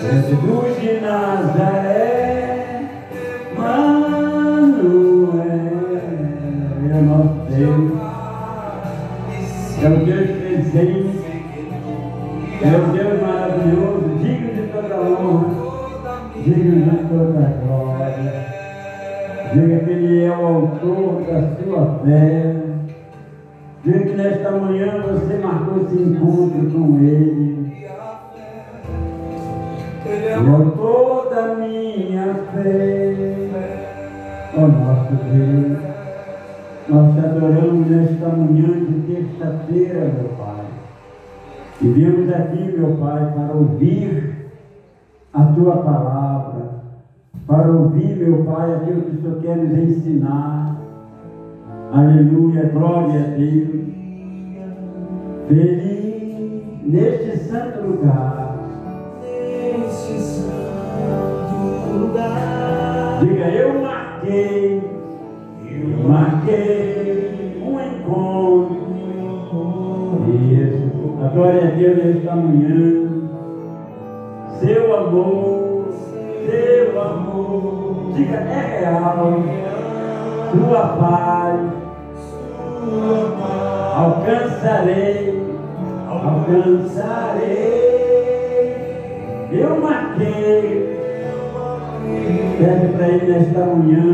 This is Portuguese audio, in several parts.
Jesus de Nazaré, Manuel, é o nosso Deus, é o Deus presente, é o Deus maravilhoso, digno de toda honra, digno de toda glória. Diga que Ele é o autor da sua fé. Diga que nesta manhã você marcou esse encontro com Ele. Ele é o autor da minha fé. Ó nosso Deus, nós te adoramos nesta manhã de terça-feira, meu Pai. E viemos aqui, meu Pai, para ouvir a Tua palavra, para ouvir, meu Pai, aquilo que o Senhor quer nos ensinar. Aleluia, glória a Deus. Feliz neste santo lugar. Neste santo lugar. Diga, eu marquei um encontro. Isso. Glória a Deus nesta manhã. Seu amor. Diga, é real. Tua paz. Alcançarei. Eu marquei. Pede para Ele nesta manhã.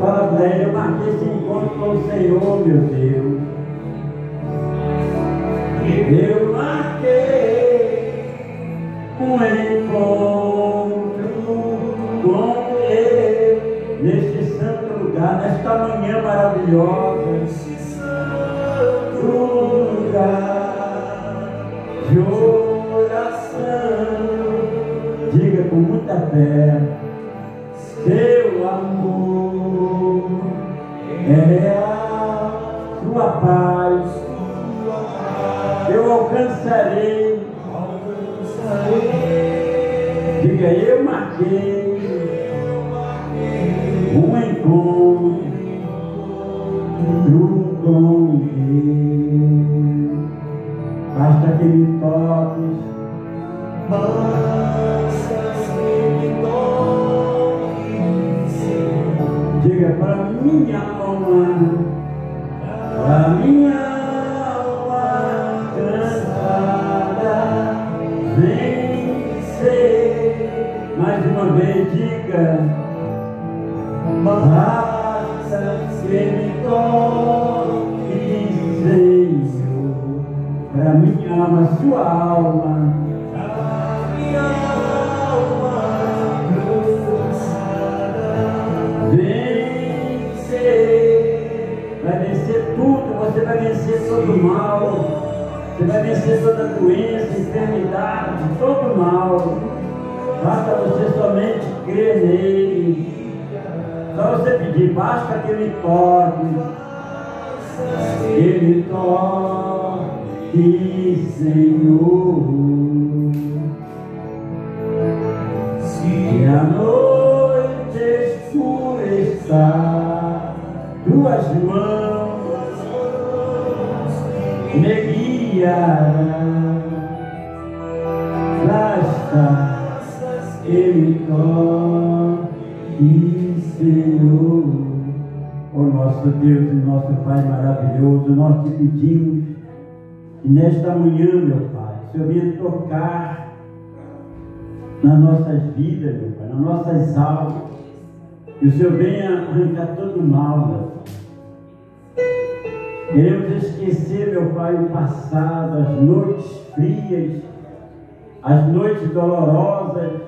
Fala para Ele, eu marquei esse encontro com o Senhor, meu Deus. Eu marquei um encontro com Ele neste santo lugar, nesta manhã maravilhosa. Lugar de oração, diga com muita fé, seu amor é real, tua paz, eu alcançarei, diga, eu marquei um encontro com Deus. Basta que me toques, diga para minha alma cansada, vencer. Mais uma vez, diga, basta que me toques, Senhor, para minha alma, sua alma, vencer, vai vencer tudo, você vai vencer todo o mal, você vai vencer toda doença, enfermidade, todo o mal. Basta você somente crer nele. Só você pedir, basta que Ele toque, Senhor. Se a noite escurecer, tuas mãos me guiarão. Basta que me toque, Senhor. Ó nosso Deus e nosso Pai maravilhoso, nós te pedimos que nesta manhã, meu Pai, o Senhor venha tocar nas nossas vidas, meu Pai, nas nossas almas, que o Senhor venha arrancar todo o mal, meu Pai. Queremos esquecer, meu Pai, o passado, as noites frias, as noites dolorosas,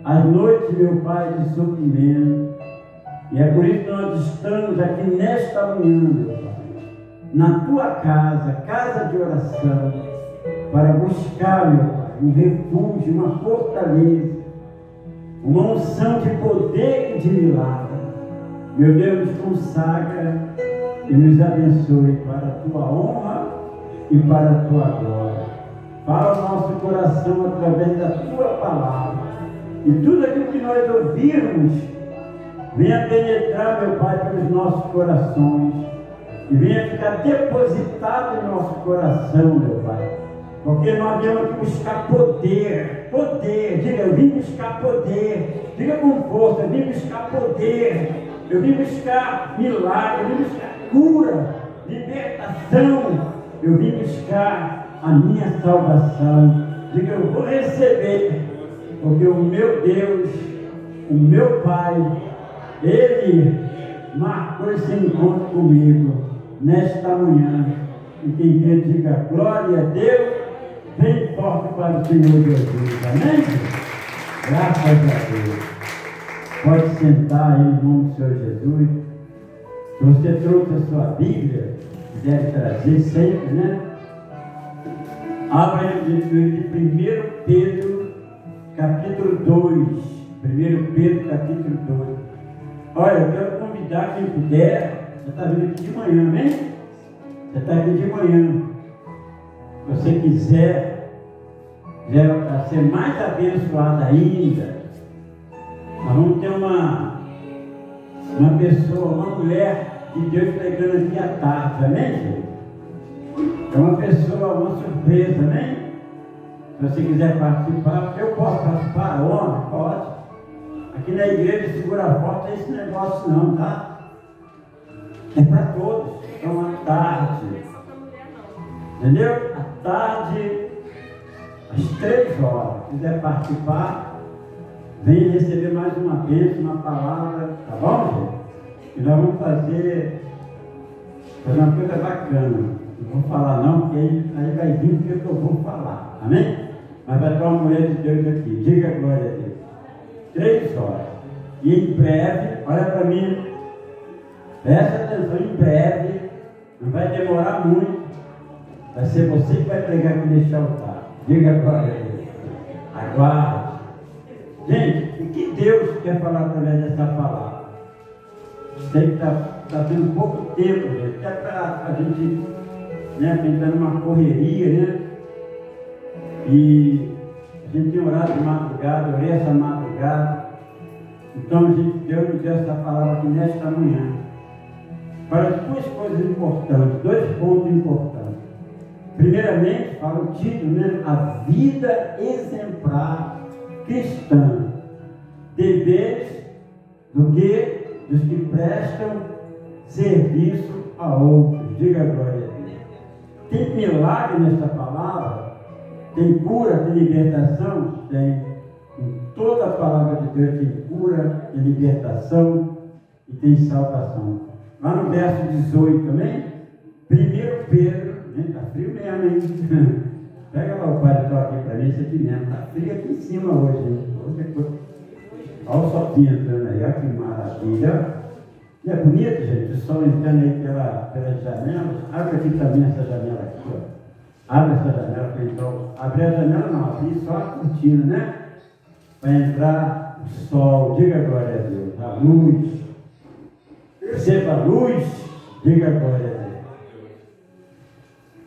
as noites, meu Pai, de sofrimento. E é por isso que nós estamos aqui nesta manhã, meu Pai, na Tua casa, casa de oração, para buscar, meu Pai, um refúgio, uma fortaleza, uma unção de poder e de milagre. Meu Deus, nos consagra e nos abençoe para a tua honra e para a tua glória. Fala o nosso coração através da tua palavra. E tudo aquilo que nós ouvirmos, venha penetrar, meu Pai, pelos nossos corações. E venha ficar depositado em nosso coração, meu Pai. Porque nós viemos aqui buscar poder. Poder. Diga, eu vim buscar poder. Diga com força, eu vim buscar poder. Eu vim buscar milagre, eu vim buscar cura, libertação. Eu vim buscar a minha salvação. Diga, eu vou receber. Porque o meu Deus, o meu Pai, Ele marcou esse encontro comigo nesta manhã. E quem quer diga glória a Deus, bem forte para o Senhor Jesus. Amém? Graças a Deus. Pode sentar aí em nome do Senhor Jesus. Se você trouxe a sua Bíblia, deve trazer sempre, né? Abra ele de 1 Pedro, capítulo 2. 1 Pedro, capítulo 2. Olha, eu quero convidar quem puder. Você está vindo aqui de manhã, amém? Você está aqui de manhã. Se você quiser ser mais abençoado ainda, nós vamos ter uma pessoa, uma mulher de Deus pregando aqui à tarde, amém, gente? É uma pessoa, uma surpresa, amém? Se você quiser participar, eu posso participar, homem? Pode. Aqui na igreja, segura forte, é esse negócio não, tá? É para todos. Então, à tarde. Entendeu? À tarde, às 3 horas. Se quiser participar, venha receber mais uma bênção, uma palavra, tá bom, gente? E nós vamos fazer uma coisa bacana. Não vou falar não, porque aí vai vir o que eu vou falar. Amém? Mas vai ter uma mulher de Deus aqui. Diga a glória a Deus. 3 horas. E em breve, olha para mim, presta atenção, em breve, não vai demorar muito, vai ser você que vai pregar aqui neste altar. Diga a glória a Deus. Aguarde. Gente, o que Deus quer falar através dessa palavra? Sei que está tendo pouco tempo, gente, até para a gente, né, tentando uma correria, né? E a gente tem orado de madrugada, orei essa madrugada. Então Deus nos deu essa palavra aqui nesta manhã. Para 2 coisas importantes, 2 pontos importantes. Primeiramente, fala o título, né? A vida exemplar cristã. Deveres do que? Dos que prestam serviço a outros. Diga a glória a Deus. Tem milagre nesta palavra? Tem cura, tem libertação? Tem. Em toda a palavra de Deus tem cura, tem libertação e tem salvação. Lá no verso 18 também, 1 Pedro, está frio mesmo, hein? Pega lá o paletó aqui para mim, isso aqui mesmo, está frio aqui em cima hoje, hein? Olha o sol entrando aí, olha que maravilha. Não é bonito, gente? O sol entrando aí pelas janelas. Abre aqui também essa janela aqui, ó. Abre essa janela para entrar. Abrir a janela não, abrir só a cortina, né? Para entrar o sol. Diga glória a Deus. A luz. Receba a luz. Diga glória a Deus.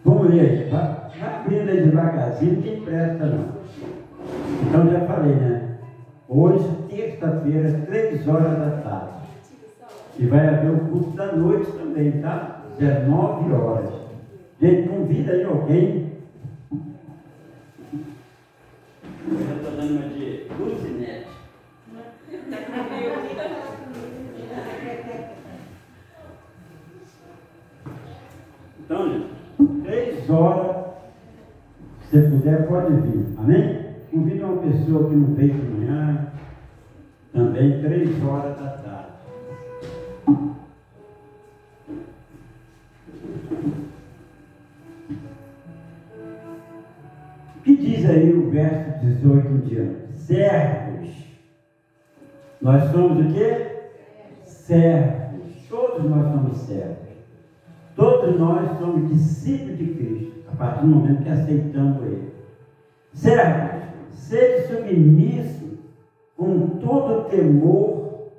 Vamos ler aí. Vai abrindo aí devagarzinho, quem presta não. Então já falei, né? Hoje, terça-feira, 3 horas da tarde. E vai haver o culto da noite também, tá? 19 horas. Gente, convida aí alguém. Eu já estou dando uma de Luzinete. Então, gente, 3 horas, se você puder, pode vir. Amém? Convida uma pessoa que não veio de manhã. Também 3 horas da tarde. O que diz aí o verso 18 em diante? Servos. Nós somos o quê? Servos. Todos nós somos servos. Todos nós somos discípulos de Cristo, a partir do momento que aceitamos Ele. Servos, sede submisso com todo temor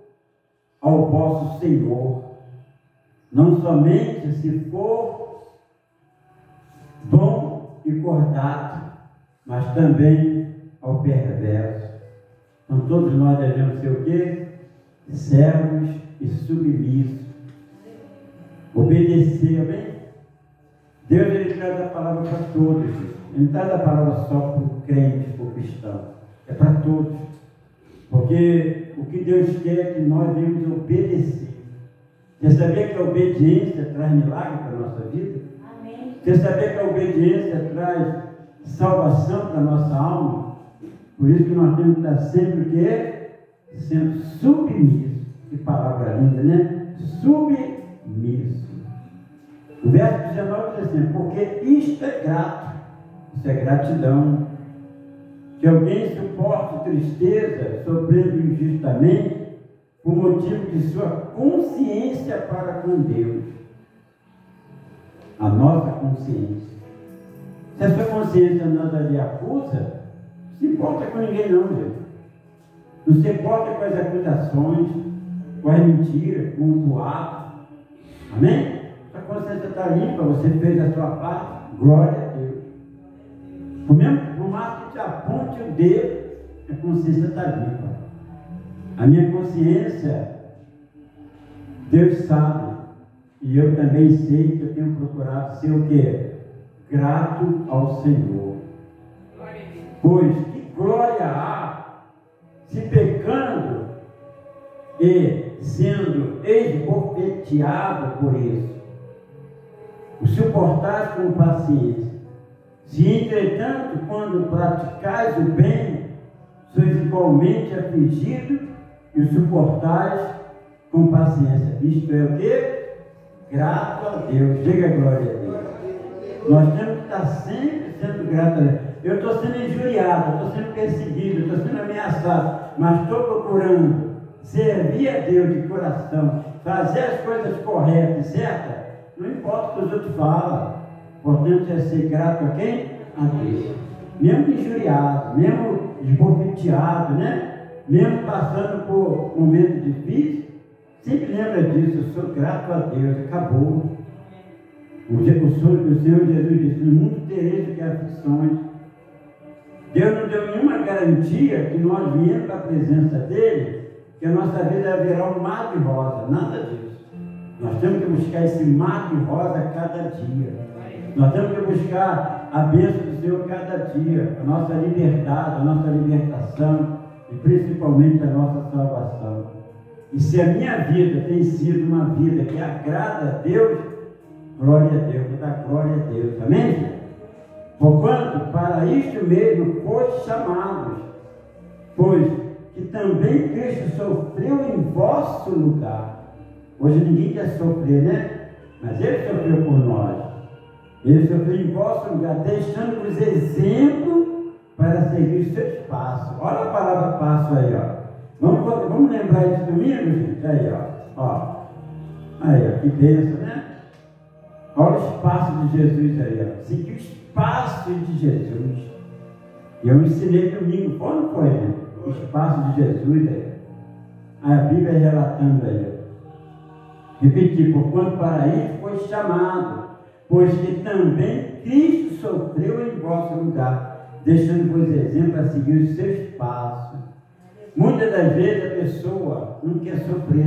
ao vosso Senhor, não somente se for bom e cordato, mas também ao perverso. Então todos nós devemos ser o quê? Servos e submissos. Obedecer, amém? Deus, Ele traz a palavra para todos. Ele não traz a palavra só para o crente, para o cristão. É para todos. Porque o que Deus quer é que nós venhamos obedecer. Você sabia que a obediência traz milagre para a nossa vida? Amém. Você sabia que a obediência traz salvação para a nossa alma? Por isso que nós temos que estar sempre o quê? Sendo submisso. Que palavra linda, né? Submisso. O verso 19 diz assim: porque isto é grato. Isso é gratidão. Que alguém suporte tristeza, sofrendo injustamente, por motivo de sua consciência para com Deus. A nossa consciência. Se a sua consciência nada lhe acusa, não se importa com ninguém não, gente. Não se importa com as acusações, com as mentiras, com o boato. Amém? Sua consciência está limpa, você fez a sua parte, glória a Deus. Por mais que te aponte o dedo, a consciência está limpa. A minha consciência, Deus sabe, e eu também sei que eu tenho procurado ser o quê? Grato ao Senhor. Pois que glória há se pecando e sendo esbofeteado por isso. O suportais com paciência. Se entretanto, quando praticais o bem, sois igualmente afligidos e o suportais com paciência. Isto é o quê? Grato a Deus. Diga glória a Deus. Nós temos que estar sempre sendo gratos a Deus. Eu estou sendo injuriado, eu estou sendo perseguido, eu estou sendo ameaçado, mas estou procurando servir a Deus de coração, fazer as coisas corretas e certas. Não importa o que os outros falam. O importante é ser grato a quem? A Deus. Mesmo injuriado, mesmo esbofeteado, né? Mesmo passando por momentos difíceis, sempre lembra disso. Eu sou grato a Deus. Acabou. O Senhor Jesus disse: no mundo tereis de aflições. Deus não deu nenhuma garantia que nós viemos para a presença dele, que a nossa vida virá um mar de rosa. Nada disso. Nós temos que buscar esse mar de rosa a cada dia. Nós temos que buscar a bênção do Senhor cada dia, a nossa liberdade, a nossa libertação e principalmente a nossa salvação. E se a minha vida tem sido uma vida que agrada a Deus, glória a Deus, vou dar glória a Deus, amém? Porquanto para isto mesmo foste chamados, pois que também Cristo sofreu em vosso lugar. Hoje ninguém quer sofrer, né? Mas Ele sofreu por nós. Ele sofreu em vosso lugar, deixando-vos exemplo para seguir os seus passos. Olha a palavra passo aí, ó. Vamos lembrar esse domingo, gente? Aí, ó. Aí, ó, que bênção, né? Olha os passos de Jesus aí, ó. Seguir os passos de Jesus. E eu ensinei domingo, quando foi, né? Os passos de Jesus aí. A Bíblia relatando aí, ó. Repetir: porquanto para isso foi chamado, pois que também Cristo sofreu em vosso lugar, deixando-vos exemplo a seguir os seus passos. Muitas das vezes a pessoa não quer sofrer,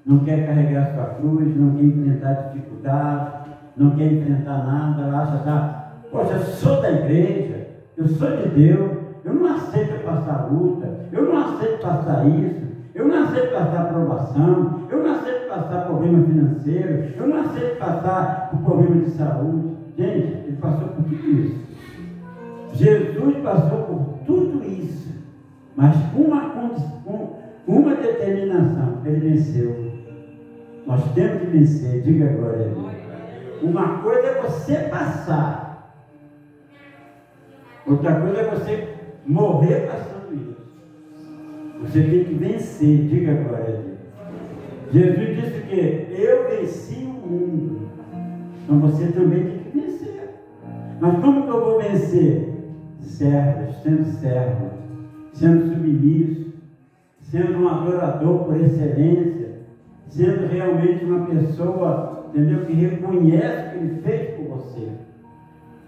não quer carregar sua cruz, não quer enfrentar dificuldades, não quer enfrentar nada. Ela acha, poxa, eu sou da igreja, eu sou de Deus, eu não aceito passar luta, eu não aceito passar isso, eu não aceito passar provação, eu não aceito passar problema financeiro, eu não aceito passar por problema de saúde. Gente, ele passou por tudo isso. Jesus passou por tudo isso, mas com uma determinação, ele venceu. Nós temos que vencer, diga glória a Deus. Uma coisa é você passar, outra coisa é você morrer passando isso. Você tem que vencer, diga glória a Deus. Jesus disse que eu venci o mundo, então você também tem que vencer. Mas como que eu vou vencer? Servos, sendo servo, sendo submisso, sendo um adorador por excelência, sendo realmente uma pessoa, entendeu, que reconhece o que Ele fez por você.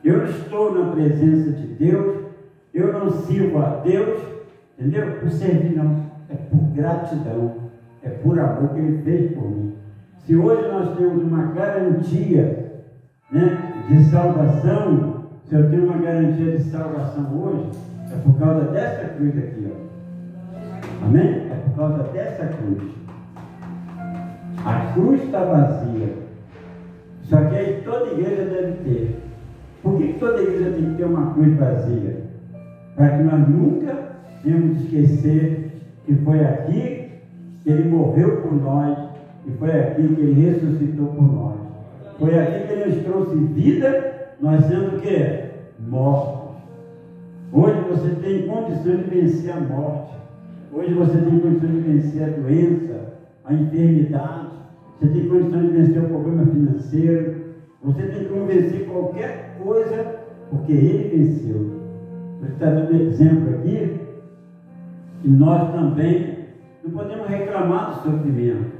Eu estou na presença de Deus, eu não sirvo a Deus, entendeu, por servir, não, é por gratidão, é por amor que Ele fez por mim. Se hoje nós temos uma garantia, né, de salvação, se eu tenho uma garantia de salvação hoje, é por causa dessa cruz aqui, ó. Amém? É por causa dessa cruz. A cruz está vazia. Só que aí toda igreja deve ter. Por que toda igreja tem que ter uma cruz vazia? Para que nós nunca tenhamos de esquecer que foi aqui que Ele morreu por nós, e foi aqui que Ele ressuscitou por nós. Foi aqui que Ele nos trouxe vida, nós sendo o quê? Mortos. Hoje você tem condições de vencer a morte. Hoje você tem condições de vencer a doença, a enfermidade. Você tem condições de vencer o problema financeiro. Você tem como vencer qualquer coisa, porque Ele venceu. Você está dando exemplo aqui, que nós também não podemos reclamar do sofrimento.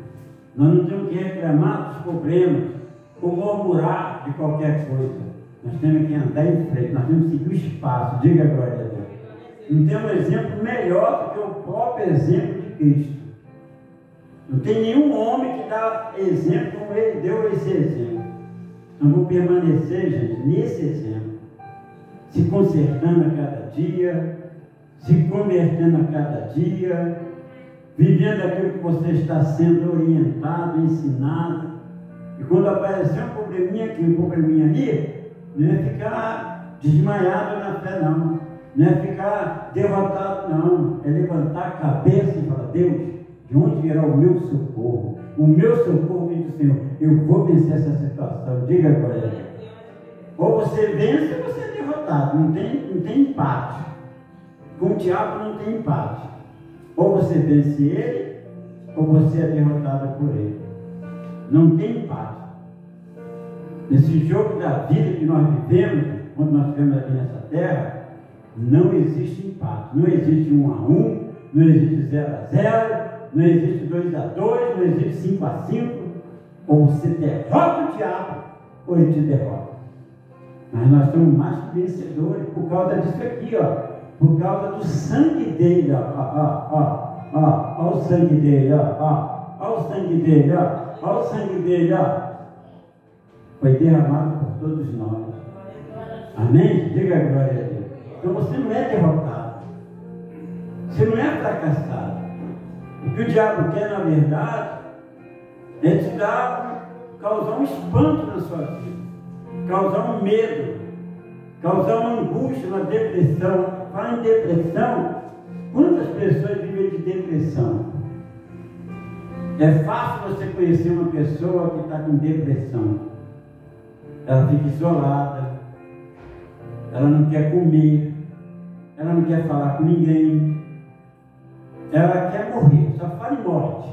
Nós não temos que reclamar dos problemas, ou murmurar de qualquer coisa. Nós temos que andar em frente, nós temos que seguir o espaço. Diga glória a Deus. Não tem um exemplo melhor do que o próprio exemplo de Cristo. Não tem nenhum homem que dá exemplo como Ele deu esse exemplo. Então vamos permanecer, gente, nesse exemplo, se consertando a cada dia, se convertendo a cada dia, vivendo aquilo que você está sendo orientado, ensinado. E quando aparecer um probleminha aqui, um probleminha ali, não é ficar desmaiado na fé, não. Não é ficar derrotado, não. É levantar a cabeça e falar: Deus, de onde virá o meu socorro? O meu socorro vem do Senhor. Eu vou vencer essa situação. Diga agora. Ou você vence ou você é derrotado. Não tem empate. Com o diabo não tem empate. Ou você vence ele, ou você é derrotado por ele. Não tem empate. Nesse jogo da vida que nós vivemos, quando nós vivemos aqui nessa terra, não existe empate. Não existe 1-1, não existe 0-0, não existe 2-2, não existe 5-5. Ou você derrota o diabo, ou ele te derrota. Mas nós somos mais que vencedores por causa disso aqui, ó. Por causa do sangue dele, ó o sangue dele, ó o sangue dele, ó o sangue dele, ó. Foi derramado por todos nós. Amém? Diga a glória a Deus. Então você não é derrotado. Você não é fracassado. O que o diabo quer, na verdade, é te causar um espanto na sua vida, causar um medo, causar uma angústia, uma depressão. Fala em depressão. Quantas pessoas vivem de depressão? É fácil você conhecer uma pessoa que está com depressão. Ela fica isolada, ela não quer comer, ela não quer falar com ninguém, ela quer morrer, só fala em morte.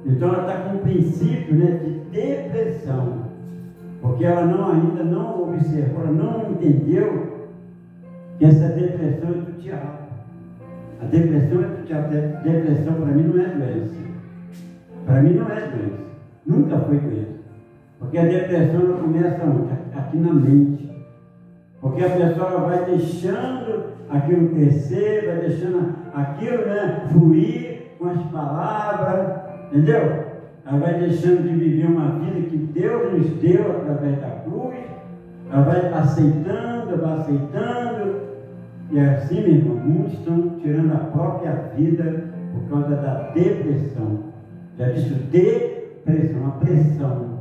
Então ela está com um princípio, né, de depressão, porque ela ainda não observou, ela não entendeu que essa depressão é do diabo. A depressão é do diabo. A depressão para mim não é doença. Para mim não é doença. Nunca foi doença. Porque a depressão ela começa onde? Aqui na mente. Porque a pessoa ela vai deixando aquilo crescer, vai deixando aquilo, né, fluir com as palavras, entendeu? Ela vai deixando de viver uma vida que Deus nos deu através da cruz. Ela vai aceitando, e assim, meu irmão, muitos estão tirando a própria vida por causa da depressão. Já disse, depressão, a pressão.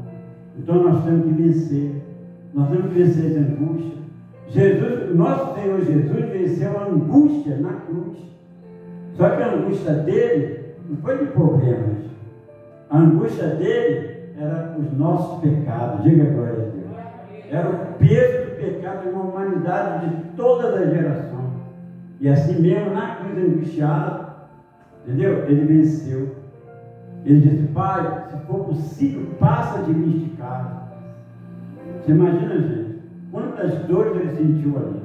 Então nós temos que vencer. Nós temos que vencer as angústias. Jesus, nosso Senhor Jesus venceu a angústia na cruz. Só que a angústia dele não foi de problemas. A angústia dele era os nossos pecados. Diga glória a Deus. Era o peso do pecado de uma humanidade de todas as gerações. E assim mesmo, na cruz angustiada, entendeu? Ele venceu. Ele disse: Pai, se for possível, passa de mim este cálice. Você imagina, gente, quantas dores ele sentiu ali.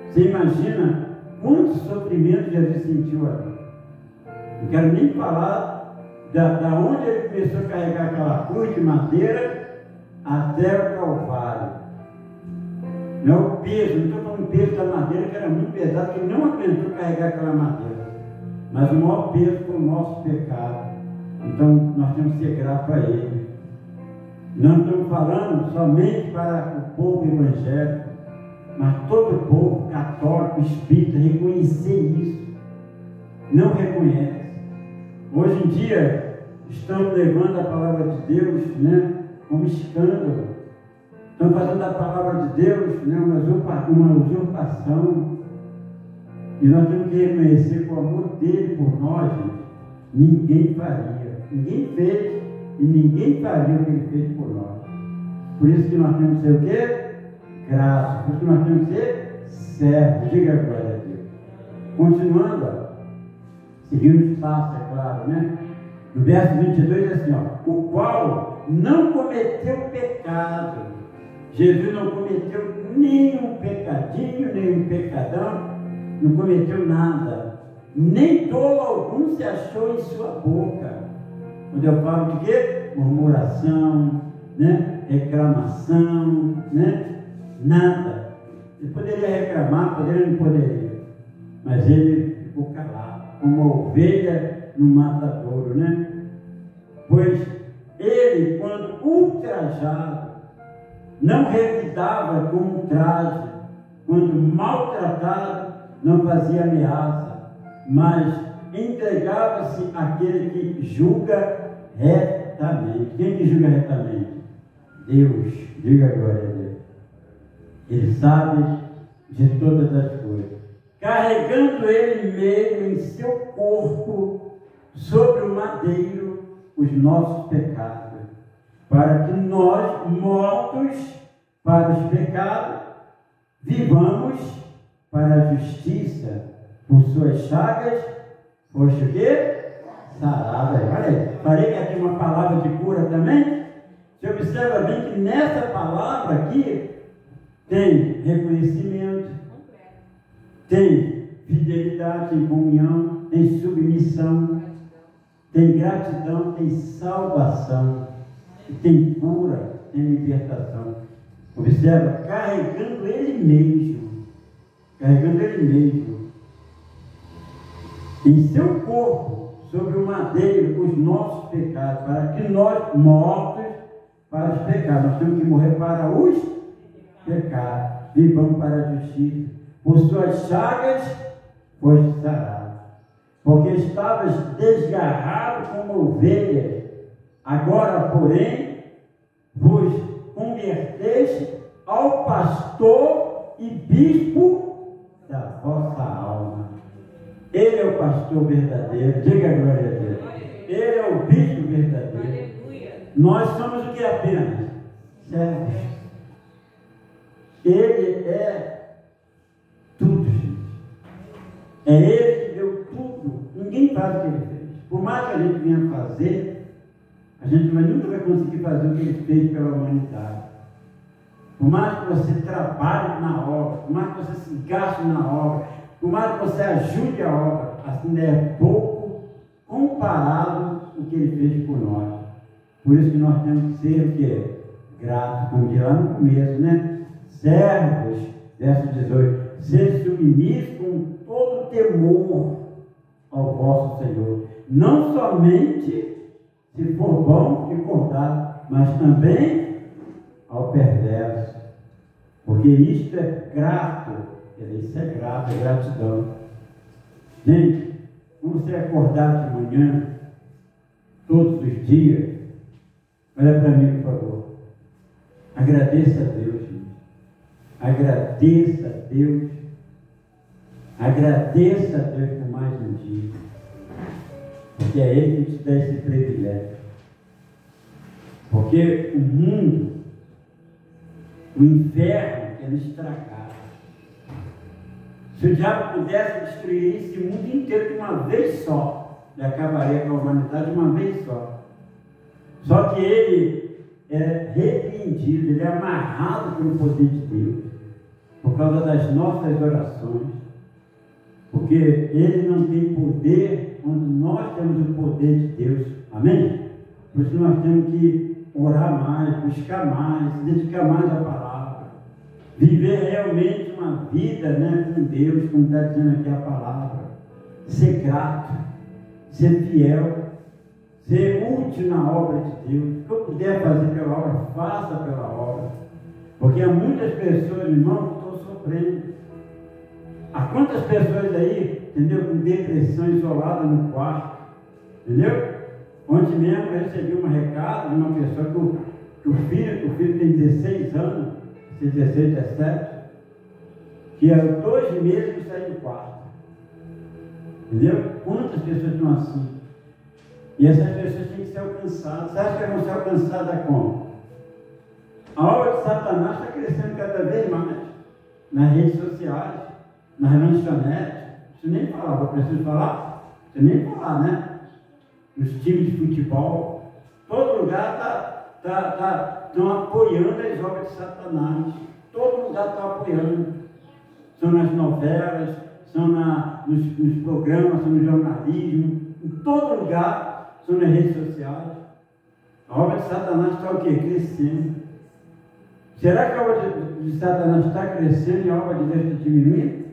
Você imagina quanto sofrimento Jesus sentiu ali. Não quero nem falar da onde ele começou a carregar aquela cruz de madeira até o Calvário. Não é o peso, não estou falando peso da madeira, que era muito pesado, que ele não aguentou carregar aquela madeira. Mas o maior peso foi o nosso pecado. Então nós temos que ser gratos a Ele. Não estamos falando somente para o povo evangélico, mas todo o povo católico, espírita, reconhecer isso. Não reconhece. Hoje em dia, estamos levando a palavra de Deus, né, como escândalo. Estamos fazendo da palavra de Deus, né, uma usurpação. E nós temos que reconhecer que o amor dele por nós, gente, ninguém faria. Ninguém fez e ninguém faria o que ele fez por nós. Por isso que nós temos que ser o quê? Graças. Por isso que nós temos que ser servos. Diga glória a Deus. Continuando, ó, seguindo o espaço, é claro, né? No verso 22 é assim, ó, o qual não cometeu pecado. Jesus não cometeu nenhum pecadinho, nenhum pecadão, não cometeu nada. Nem tolo algum se achou em sua boca. Quando eu falo de quê? Murmuração, né? Reclamação, né? Nada. Ele poderia reclamar, não poderia. Mas ele ficou calado, como uma ovelha no matadouro, né? Pois ele, quando ultrajado, não revidava com ultraje, quando maltratado, não fazia ameaça, mas entregava-se àquele que julga retamente. Quem que julga retamente? Deus. Diga glória a Deus. Ele sabe de todas as coisas. Carregando ele mesmo em seu corpo, sobre o madeiro, os nossos pecados, para que nós, mortos para os pecados, vivamos para a justiça. Por suas chagas, foste o quê? Sarada. Olha aí, falei que aqui uma palavra de cura também. Você observa bem que nessa palavra aqui tem reconhecimento, tem fidelidade, tem comunhão, tem submissão, tem gratidão, tem salvação, tem cura, tem libertação. Observa, carregando ele mesmo, em seu corpo, sobre o madeiro, os nossos pecados, para que nós, mortos para os pecados, nós temos que morrer para os pecados, vivamos para a justiça. Por suas chagas, foste sarado, porque estavas desgarrado como ovelha, agora, porém, vos converteste ao pastor e bispo da vossa alma. Ele é o pastor verdadeiro, diga a glória a Deus. Ele é o bispo verdadeiro. Nós somos o que apenas? Servos. Ele é tudo, gente. É Ele que deu tudo. Ninguém faz o que Ele fez. Por mais que a gente venha fazer, a gente nunca vai conseguir fazer o que Ele fez pela humanidade. Por mais que você trabalhe na obra, por mais que você se gaste na obra, por mais que você ajude a obra, assim é pouco comparado com o que Ele fez por nós. Por isso que nós temos que ser o quê? Gratos, como diz lá no começo, né? Servos, verso 18, sede submissos com todo temor ao vosso Senhor, não somente se for bom e cortado, mas também ao perverso, porque isto é grato, isso é grato, é gratidão. Gente, quando você acordar de manhã, todos os dias, olha para mim, por favor, agradeça a Deus, gente. Agradeça a Deus, agradeça a Deus por mais um dia, porque é Ele que te dá esse privilégio. Porque o mundo, o inferno, quer estragar. Se o diabo pudesse destruir esse mundo inteiro de uma vez só, ele acabaria com a humanidade de uma vez só. Só que ele é repreendido, ele é amarrado pelo poder de Deus, por causa das nossas orações. Porque ele não tem poder quando nós temos o poder de Deus. Amém? Por isso nós temos que orar mais, buscar mais, se dedicar mais à palavra. Viver realmente uma vida, né, com Deus, como está dizendo aqui a palavra. Ser grato, ser fiel, ser útil na obra de Deus. O que eu puder fazer pela obra, faça pela obra. Porque há muitas pessoas, irmão, que estão sofrendo. Há quantas pessoas aí, entendeu, com depressão isolada no quarto, entendeu? Ontem mesmo eu recebi um recado de uma pessoa que o filho tem 16 anos, 16, 17, que há 2 meses que saiu do quarto. Entendeu? Quantas pessoas estão assim? E essas pessoas têm que ser alcançadas. Você acha que vão ser alcançadas como? A obra de Satanás está crescendo cada vez mais nas redes sociais, nas lanchonetes. Você nem falava, eu preciso falar? Você nem falar, né? Nos times de futebol, todo lugar estão apoiando as obras de Satanás. Todo lugar está apoiando. São nas novelas, são nos programas, são no jornalismo, em todo lugar, são nas redes sociais. A obra de Satanás está o quê? Crescendo. Será que a obra de Satanás está crescendo e a obra de Deus está diminuindo?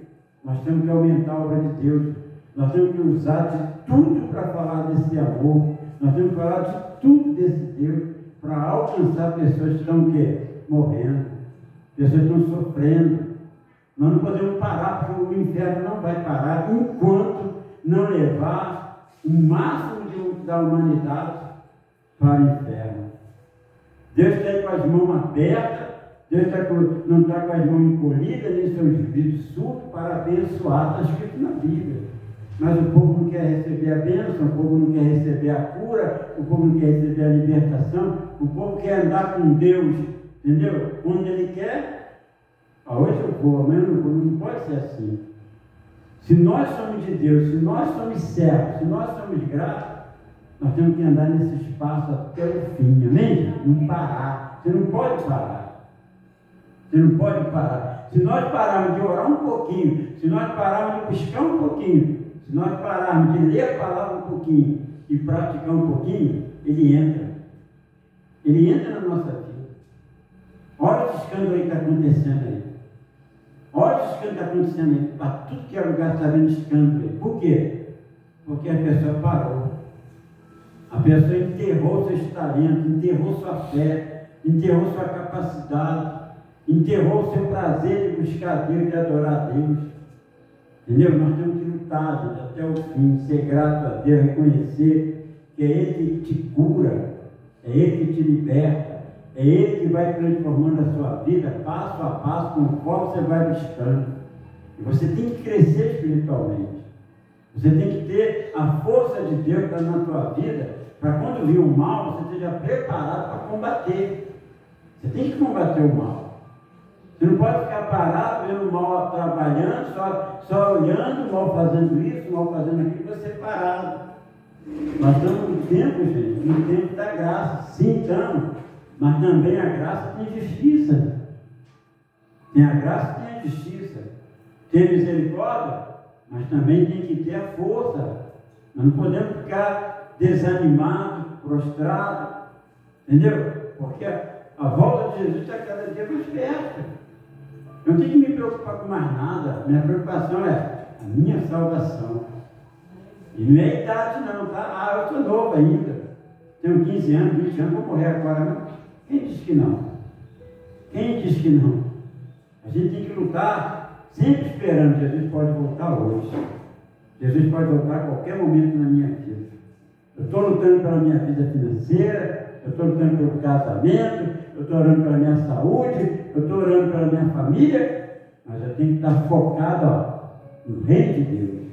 Nós temos que aumentar a obra de Deus. Nós temos que usar de tudo para falar desse amor. Nós temos que falar de tudo desse Deus para alcançar pessoas que estão o quê? Morrendo. Pessoas que estão sofrendo. Nós não podemos parar, porque o inferno não vai parar enquanto não levar o máximo da humanidade para o inferno. Deus está aí com as mãos abertas, Deus não está com as mãos encolhidas, nem seus vidros surdos para abençoar. Está escrito na Bíblia. Mas o povo não quer receber a bênção, o povo não quer receber a cura, o povo não quer receber a libertação, o povo quer andar com Deus, entendeu? Onde Ele quer. Hoje eu vou, amanhã eu não vou, não pode ser assim. Se nós somos de Deus, se nós somos servos, se nós somos gratos, nós temos que andar nesse espaço até o fim, amém? Não parar. Você não pode parar. Você não pode parar. Se nós pararmos de orar um pouquinho, se nós pararmos de buscar um pouquinho, se nós pararmos de ler a palavra um pouquinho e praticar um pouquinho, ele entra. Ele entra na nossa vida. Olha o escândalo aí que está acontecendo aí. Olha o escândalo que está acontecendo aí. Para tudo que é lugar está vendo escândalo aí. Por quê? Porque a pessoa parou. A pessoa enterrou seus talentos, enterrou sua fé, enterrou sua capacidade, enterrou o seu prazer de buscar a Deus e de adorar a Deus. Entendeu? Nós temos que lutar, gente, até o fim, ser grato a Deus, reconhecer que é Ele que te cura, é Ele que te liberta, é Ele que vai transformando a sua vida passo a passo, conforme você vai buscando. E você tem que crescer espiritualmente. Você tem que ter a força de Deus que está na tua vida, para quando vir o mal, você esteja preparado para combater. Você tem que combater o mal. Você não pode ficar parado, vendo o mal trabalhando, só olhando, o mal fazendo isso, o mal fazendo aquilo, você parado. Nós estamos no tempo, gente, no tempo da graça. Sim, estamos. Mas também a graça tem justiça. Tem a graça e tem a justiça. Tem misericórdia, mas também tem que ter a força. Nós não podemos ficar desanimados, prostrados. Entendeu? Porque a volta de Jesus está cada dia mais perto. Eu não tenho que me preocupar com mais nada. Minha preocupação é a minha salvação. E não é idade não, tá? Eu estou novo ainda. Tenho 15 anos, 20 anos, vou morrer agora. Não. Quem diz que não? Quem diz que não? A gente tem que lutar, sempre esperando. Jesus pode voltar hoje. Jesus pode voltar a qualquer momento na minha vida. Eu estou lutando pela minha vida financeira, eu estou lutando pelo casamento, eu estou orando pela minha saúde, eu estou orando pela minha família, mas eu tenho que estar focado no reino de Deus,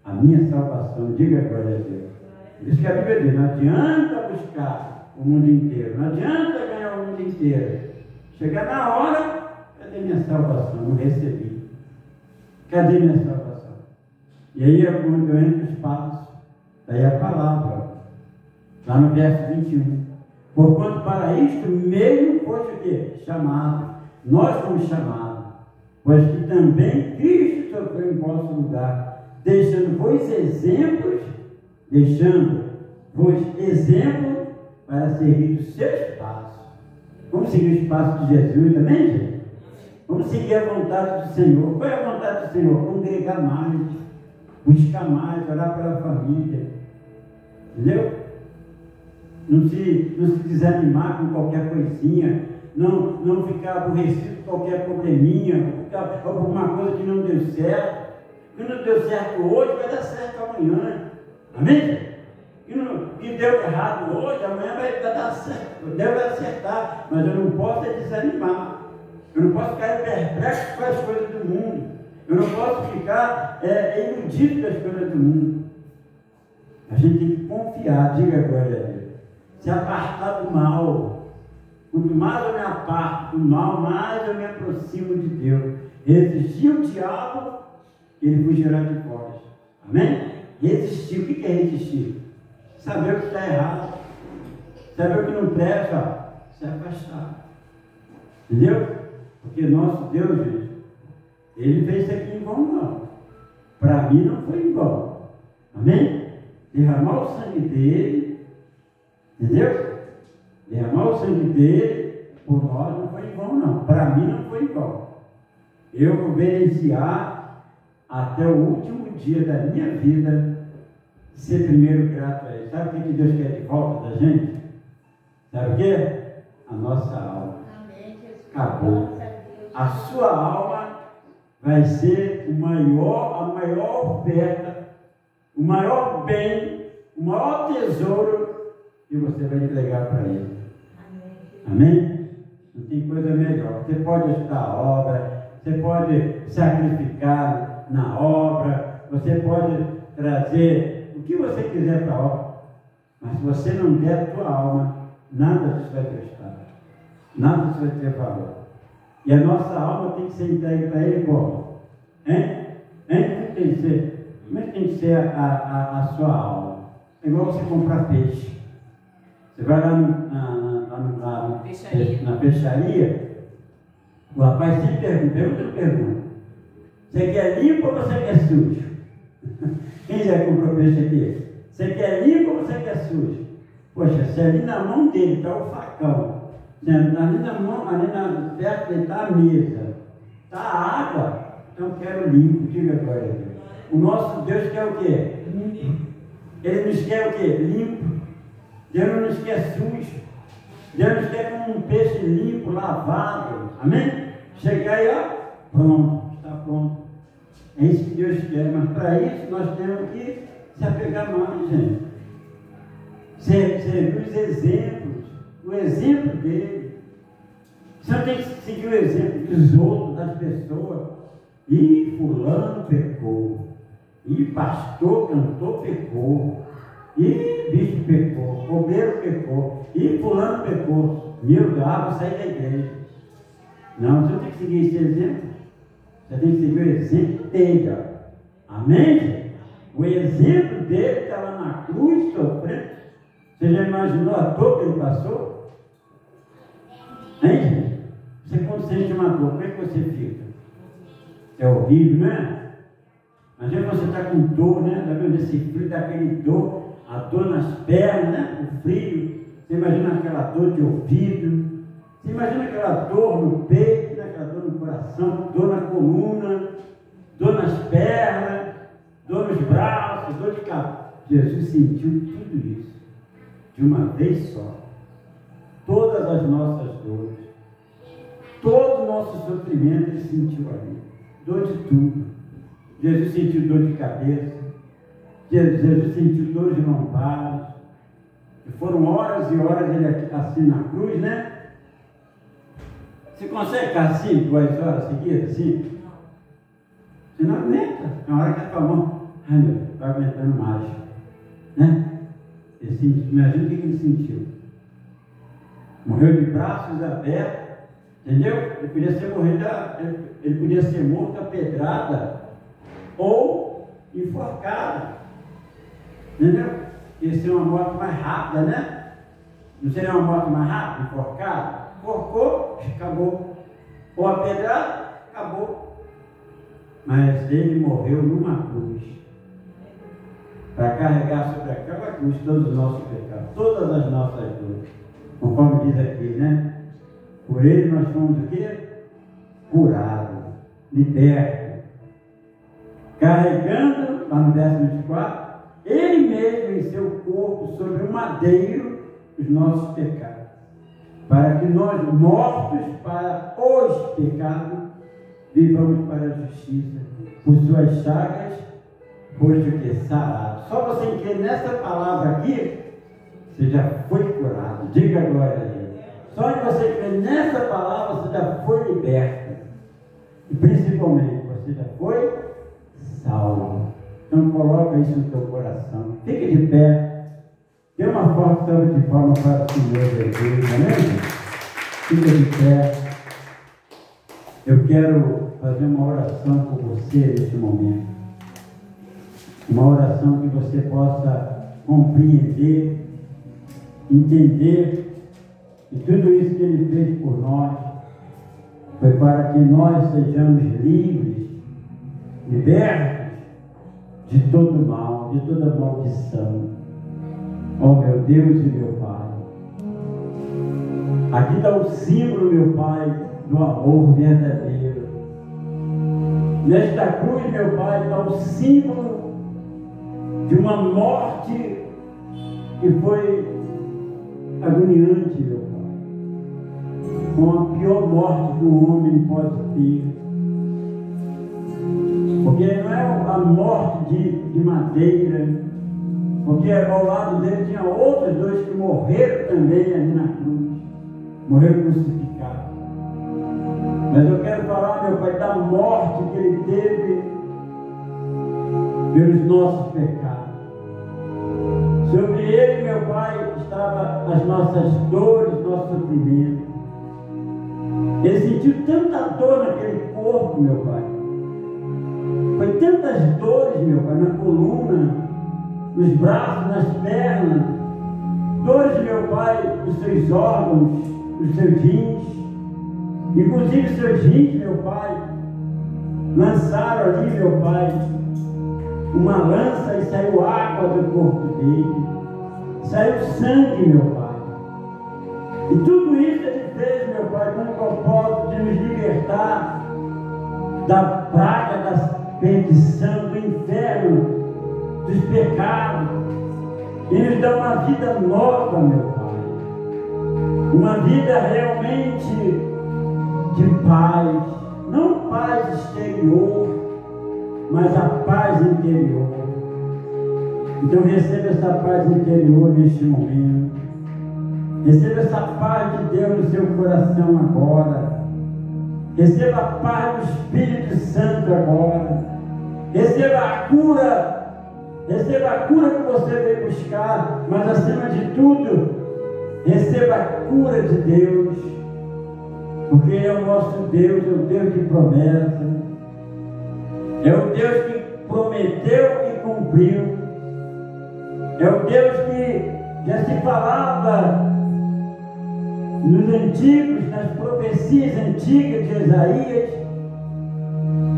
a minha salvação. Diga glória a Deus. Por isso que a Bíblia diz, não adianta buscar o mundo inteiro, não adianta ganhar o mundo inteiro. Chegar na hora, cadê minha salvação? Não recebi. Cadê minha salvação? E aí é quando eu entro no espaço, daí a palavra, lá no verso 21. Porquanto para isto mesmo foste o quê? Chamado. Nós fomos chamados, pois que também Cristo sofreu em vosso lugar, deixando-vos exemplos para seguir os seus passos. Vamos seguir os passos de Jesus também, gente? Vamos seguir a vontade do Senhor. Qual é a vontade do Senhor? Congregar mais, buscar mais, orar pela família. Entendeu? Não se desanimar com qualquer coisinha, não ficar aborrecido com qualquer probleminha, ficar com alguma coisa que não deu certo. Que não deu certo hoje, vai dar certo amanhã. Amém? Que deu errado hoje, amanhã vai dar certo. Deus vai acertar, mas eu não posso desanimar. Eu não posso ficar perplexo com as coisas do mundo. Eu não posso ficar iludido com as coisas do mundo. A gente tem que confiar, diga glória a Deus. Se apartar do mal. Quanto mais eu me aparto do mal, mais eu me aproximo de Deus. Resistir o diabo, ele fugirá de vós. Amém? Resistir. O que é resistir? Saber o que está errado. Saber o que não presta. Se afastar. Entendeu? Porque nosso Deus, gente, Ele fez isso aqui em vão, não. Para mim não foi em vão. Amém? Derramar o sangue dele, entendeu? Derramar o sangue dele, por nós não foi em vão, não. Para mim não foi em vão. Eu vou verenciar até o último dia da minha vida ser primeiro grato a Ele. Sabe o que Deus quer de volta da gente? Sabe o quê? A nossa alma. Acabou. A sua alma vai ser a maior oferta, o maior bem, o maior tesouro que você vai entregar para Ele. Amém? Não tem coisa melhor. Você pode ajudar a obra, você pode sacrificar na obra, você pode trazer o que você quiser para a obra, mas se você não der a tua alma, nada disso vai prestar, nada disso vai ter valor. E a nossa alma tem que ser entregue para Ele como? Hein? Como é que tem que ser a sua alma? É igual você comprar peixe. Você vai lá na peixaria, o rapaz sempre pergunta: você quer limpo ou você quer sujo? Quem já comprou peixe aqui? Você quer limpo ou você quer sujo? Poxa, se ali na mão dele está o facão, ali na mão, perto dele está a mesa, está a água, então eu quero limpo, diga agora. O nosso Deus quer o quê? Limpo. Ele nos quer o quê? Limpo. Deus não nos quer sujo. Deus nos quer como um peixe limpo, lavado. Amém? Chegar aí, ó, pronto, está pronto. É isso que Deus quer, mas para isso nós temos que se apegar mais, gente. Seguir os exemplos, o exemplo dele. Você não tem que seguir o exemplo dos outros, das pessoas. E fulano pecou. E pastor, cantor pecou. E bicho pecou. Cobeiro pecou. E fulano pecou. Meu Deus, vou sair da igreja. Não, você não tem que seguir esse exemplo. Você tem que seguir o exemplo dele. Amém, gente? O exemplo dele está lá na cruz sofrendo. Você já imaginou a dor que ele passou? Hein, gente? Você quando sente uma dor, como é que você fica? É horrível, não é? Imagina você está com dor, né? Está vendo esse frio, daquele dor, a dor nas pernas, né? O frio. Você imagina aquela dor de ouvido. Você imagina aquela dor no peito, né? Aquela dor no coração, dor na coluna, dor nas pernas, dor nos braços, dor de cabeça. Jesus sentiu tudo isso de uma vez só. Todas as nossas dores, todo o nosso sofrimento ele sentiu ali. Dor de tudo. Jesus sentiu dor de cabeça. Jesus sentiu dor de lombares. E foram horas e horas ele assim na cruz, né? Você consegue ficar assim, 2 horas seguidas, assim? Você não aguenta. Na hora que a tua mão, ai meu Deus, vai aguentando mais. Né? Ele sentiu, imagina o que ele sentiu. Morreu de braços abertos. Entendeu? Ele podia ser morto a pedrada ou enforcado. Entendeu? Ia ser uma morte mais rápida, né? Não seria uma morte mais rápida, enforcado? Enforcou, acabou. Ou a pedrada, acabou. Mas ele morreu numa cruz. para carregar sobre aquela cruz todos os nossos pecados, todas as nossas dores. Conforme diz aqui, né? Por ele nós fomos o quê? Curados, libertos. Carregando, lá no verso 24, ele mesmo em seu corpo, sobre o madeiro, os nossos pecados. Para que nós, mortos para os pecados, vivamos para a justiça. Por suas chagas, foste o que? Sarado. Só você crer nessa palavra aqui, você já foi curado. Diga glória a Deus. Só em você crer nessa palavra, você já foi liberto. E principalmente, você já foi salvo. Então coloca isso no teu coração. Fique de pé. Dê uma forte salva de palmas para o Senhor Jesus. Amém? Fique de pé. Eu quero fazer uma oração por você neste momento. Uma oração que você possa compreender, entender que tudo isso que Ele fez por nós foi para que nós sejamos livres, libertos de todo mal, de toda maldição. Oh meu Deus e meu Pai, aqui está o símbolo, meu Pai, do amor verdadeiro. Nesta cruz, meu Pai, está o símbolo de uma morte que foi agoniante, meu Pai, com a pior morte que o homem pode ter. Porque não é a morte de madeira, porque ao lado dele tinha outros dois que morreram também ali na cruz, morreram crucificados. Mas eu quero falar, meu Pai, da morte que Ele teve pelos nossos pecados. Sobre Ele, meu Pai, estavam as nossas dores, nosso sofrimento. Ele sentiu tanta dor naquele corpo, meu Pai. Foi tantas dores, meu Pai, na coluna, nos braços, nas pernas, dores, meu Pai, dos seus órgãos, dos seus rins, inclusive os seus rins, meu Pai, lançaram ali, meu Pai, uma lança e saiu água do corpo dele, saiu sangue, meu Pai. E tudo isso Ele fez, meu Pai, com o propósito de nos libertar da praga, da perdição, do inferno, dos pecados, e nos dá uma vida nova, meu Pai, uma vida realmente de paz, não paz exterior, mas a paz interior. Então receba essa paz interior neste momento, receba essa paz de Deus no seu coração agora, receba a paz do Espírito Santo agora, receba a cura. Receba a cura que você veio buscar, mas acima de tudo, receba a cura de Deus, porque Ele é o nosso Deus, é o Deus de promessa, é o Deus que prometeu e cumpriu, é o Deus que já se falava nos antigos, nas profecias antigas de Isaías,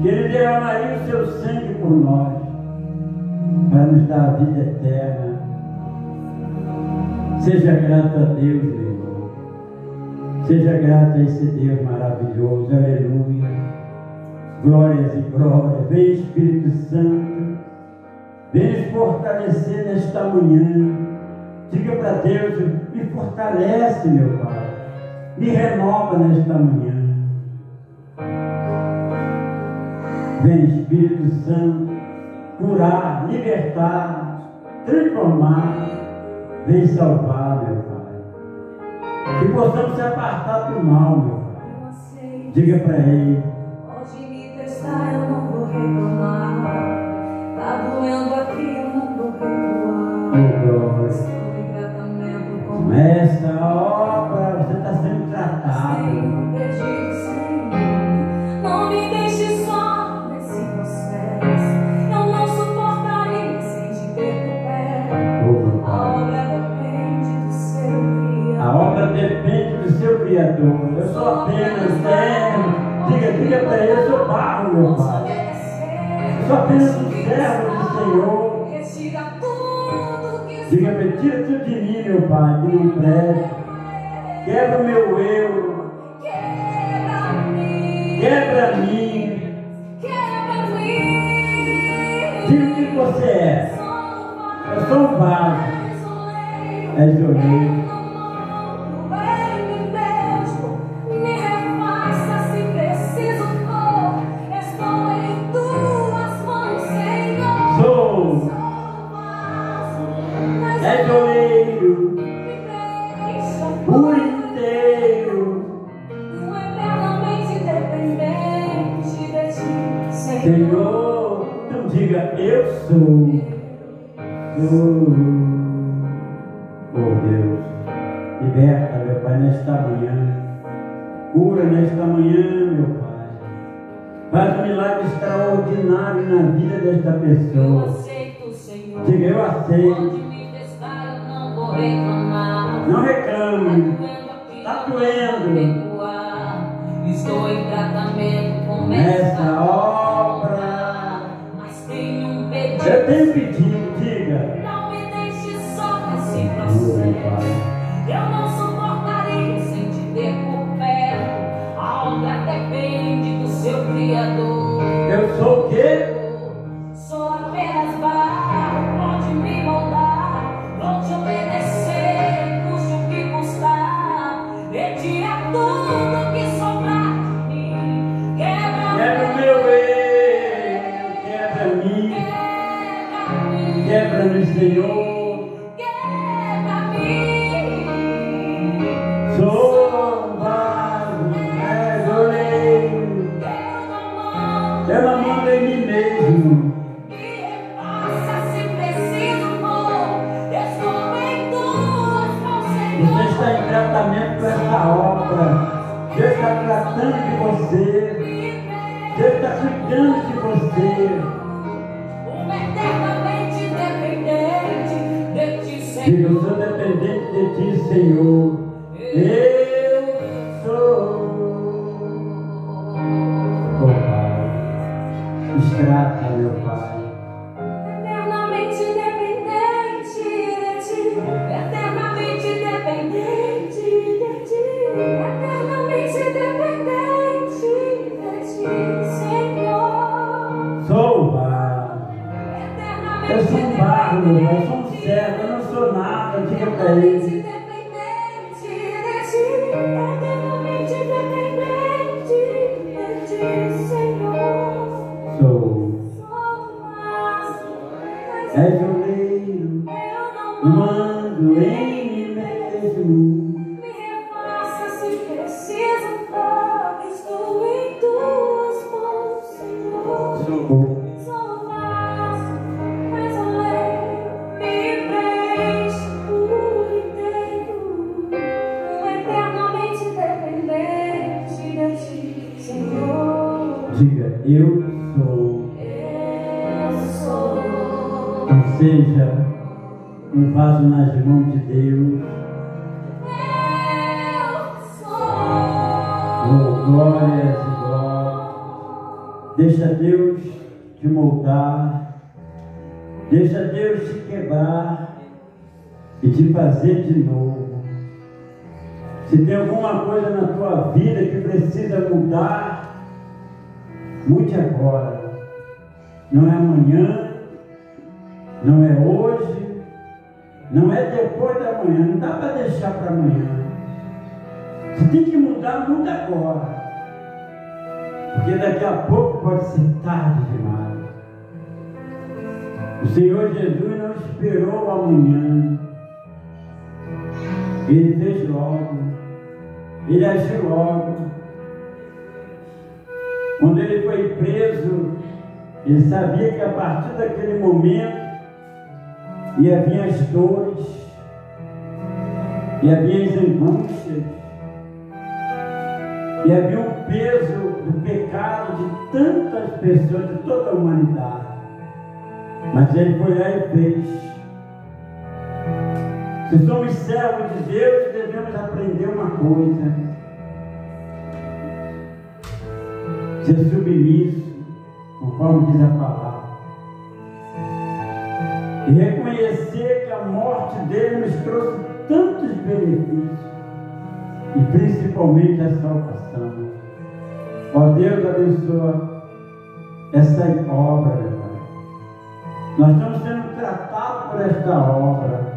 que Ele derramaria o seu sangue por nós, para nos dar a vida eterna. Seja grato a Deus, meu irmão. Seja grato a esse Deus maravilhoso. Aleluia. Glórias e glórias. Vem Espírito Santo, vem nos fortalecer nesta manhã. Diga para Deus: me fortalece, meu Pai. Me renova nesta manhã. Vem Espírito Santo, curar, libertar, transformar, vem salvar, meu Pai. Que possamos se apartar do mal, meu Pai. Diga para Ele: pode me testar, eu não vou reclamar. Tá doendo aqui, eu não vou recuar. Oh, glória. Estou em tratamento com Começa a obra, você está sendo tratado. Senhor, perdido, Senhor. Não me deixe só nesse processo. Eu não suportaria sem te ter por perto. A obra depende do seu Criador. A obra depende do seu Criador. Eu sou apenas servo. Diga para Ele: eu sou barro, meu Pai. Eu sou apenas um servo do Senhor. Retira tudo. Diga, tira tudo de mim, meu Pai, que não presta. Quebra o meu eu. Quebra-me. Diga o que você é. Eu sou um vaso. És o rei. É doeiro, por inteiro, eternamente dependente de ti, Senhor. Então diga, eu sou. Oh Deus, liberta, meu Pai, nesta manhã. Cura nesta manhã, meu Pai. Faz um milagre extraordinário na vida desta eu pessoa. aceito, Senhor. Diga, eu aceito. Pode me testar, eu não vou reclamar. Não reclame. Tá doendo. Estou em tratamento com Nessa obra. Mas tenho um pedido. Eu tenho pedido, diga. Não me deixe só nesse Meu processo. Pai. Eu não suportaria sem te ter por perto. A obra depende do seu Criador. Eu sou o quê? Sou apenas barro, pode me moldar. Vou te obedecer, custe o que custar. Retira tudo que sobrar de mim. Quebra o meu eu, quebra-me, Quebra-me, quebra-me, Senhor. quebra-me. Sou um vaso, oleiro. Eu não mando em mim mesmo. Me repassa se preciso for. Estou em tuas mãos, Senhor. Você está em tratamento com essa obra. Deus está tratando de você. Deus está cuidando de você. Eternamente dependente de ti, Diga, Senhor. eu sou dependente de ti, Senhor. Eu sou. Oh, Pai, extrata, meu Pai. Eternamente dependente de ti. Eternamente dependente de ti. Eternamente dependente de ti, Senhor. Sou barro. Eu sou um barro, meu Pai. Eu sou um servo. Eu não sou nada. Diga para Eternamente ele. dependente de ti. Eternamente dependente de ti, Senhor. Sou. Sou mais. És oleiro. Eu não Mando em mim mesmo. me refaça se preciso for. Estou em tuas mãos, Senhor. Sou. Sou vaso, mas oleiro, me preenche por inteiro. Eternamente dependente de ti, Senhor. Diga, eu sou. Eu sou. Ou seja, um vaso nas mãos de Deus. Eu sou. Oh, glórias e glórias. Deixa Deus te moldar. Deixa Deus te quebrar e te fazer de novo. Se tem alguma coisa na tua vida que precisa mudar, mude agora. Não é amanhã, não é hoje, não é depois da manhã. Não dá para deixar para amanhã. Se tem que mudar, muda agora. Porque daqui a pouco pode ser tarde demais. O Senhor Jesus não esperou amanhã. Ele fez logo. Ele agiu logo. Quando ele foi preso, ele sabia que a partir daquele momento ia vir as dores, ia vir as angústias, ia vir o peso do pecado de tantas pessoas, de toda a humanidade. Mas ele foi lá e fez. Se somos servos de Deus, devemos aprender uma coisa: ser submisso, conforme diz a palavra, e reconhecer que a morte morte dele nos trouxe tantos benefícios, e principalmente a salvação. Ó Deus, abençoa essa obra, meu Pai. Nós estamos sendo tratados por esta obra.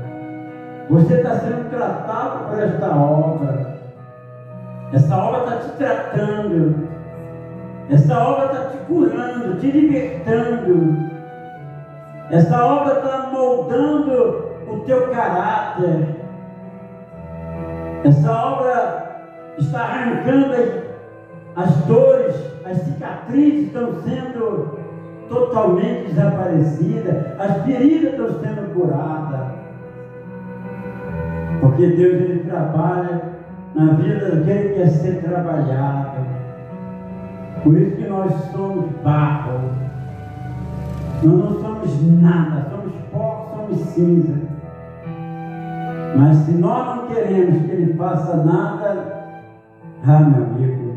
Você está sendo tratado por esta obra. Essa obra está te tratando. Essa obra está te curando, te libertando. Essa obra está moldando o teu caráter. Essa obra está arrancando as dores, as cicatrizes estão sendo totalmente desaparecidas, as feridas estão sendo curadas. Porque Deus, Ele trabalha na vida daquele que quer ser trabalhado. Por isso que nós somos barro. Nós não somos nada, somos pó, somos cinza. Mas se nós não queremos que Ele faça nada, meu amigo,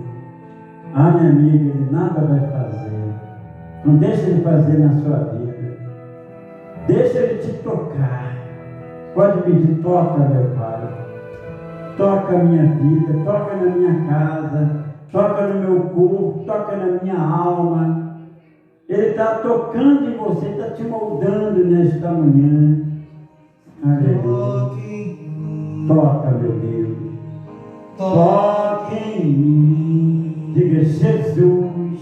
minha amiga, Ele nada vai fazer. Não deixa Ele fazer na sua vida. Deixa Ele te tocar. Pode pedir, toca, meu Pai. Toca a minha vida, toca na minha casa, toca no meu corpo, toca na minha alma. Ele está tocando em você, está te moldando nesta manhã. Aleluia. Toca, meu Deus. Toca em mim. Diga Jesus,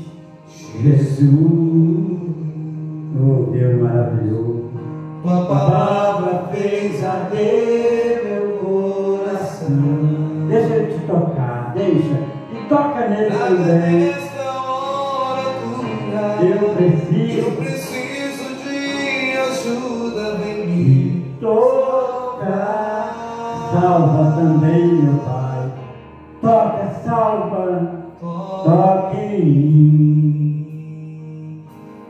Jesus. Oh, Deus maravilhoso. Tua palavra fez arder meu coração. Deixa Ele te tocar, deixa. E toca nele também. Nesta hora tu Eu preciso de ajuda, vem me me tocar. Salva também, meu Pai. Toca, salva. Toque em mim.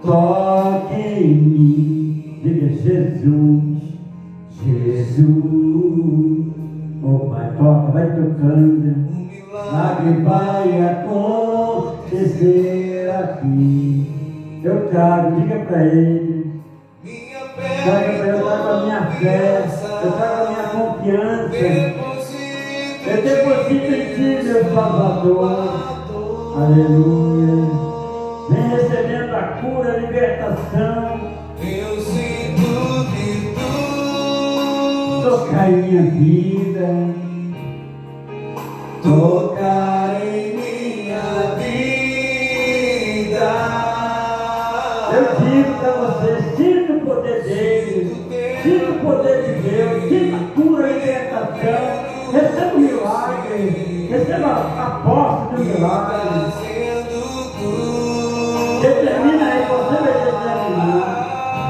Toque em mim. Diga Jesus, Jesus. Oh Pai, toca, vai tocando. Milagre vai acontecer aqui. Eu trago, diga para Ele. Traga para eu, trago a minha fé. Eu trago a minha confiança. Eu deposito em Ti, meu Salvador. Aleluia. Vem recebendo a cura, a libertação. Eu sinto que tu Tocar em minha vida. tocar em minha vida. Eu digo para você, sinta o poder dele, sinta o poder de Deus, sinta a cura, a libertação, receba o milagre, receba a posse do milagre. Determina aí, você vai determinar.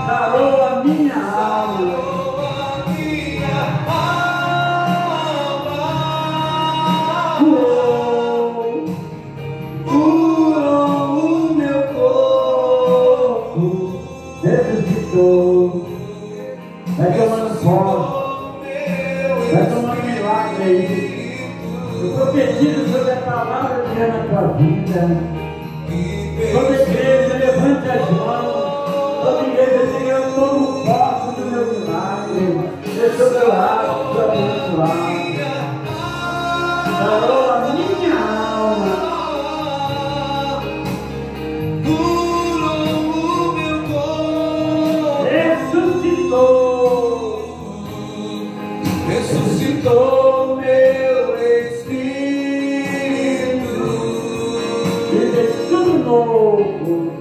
Sarou a minha alma. Curou o meu corpo, ressuscitou. Vai tomando posse, vai tomando milagre aí. Eu profetizo sobre a palavra de Deus na tua vida. Toda igreja, levante as mãos. Toda igreja, diga: eu tomo posse do meu milagre. Deixa eu orar, estou abençoado. Sarou a minha alma. Ressuscitou meu espírito, e fez tudo novo.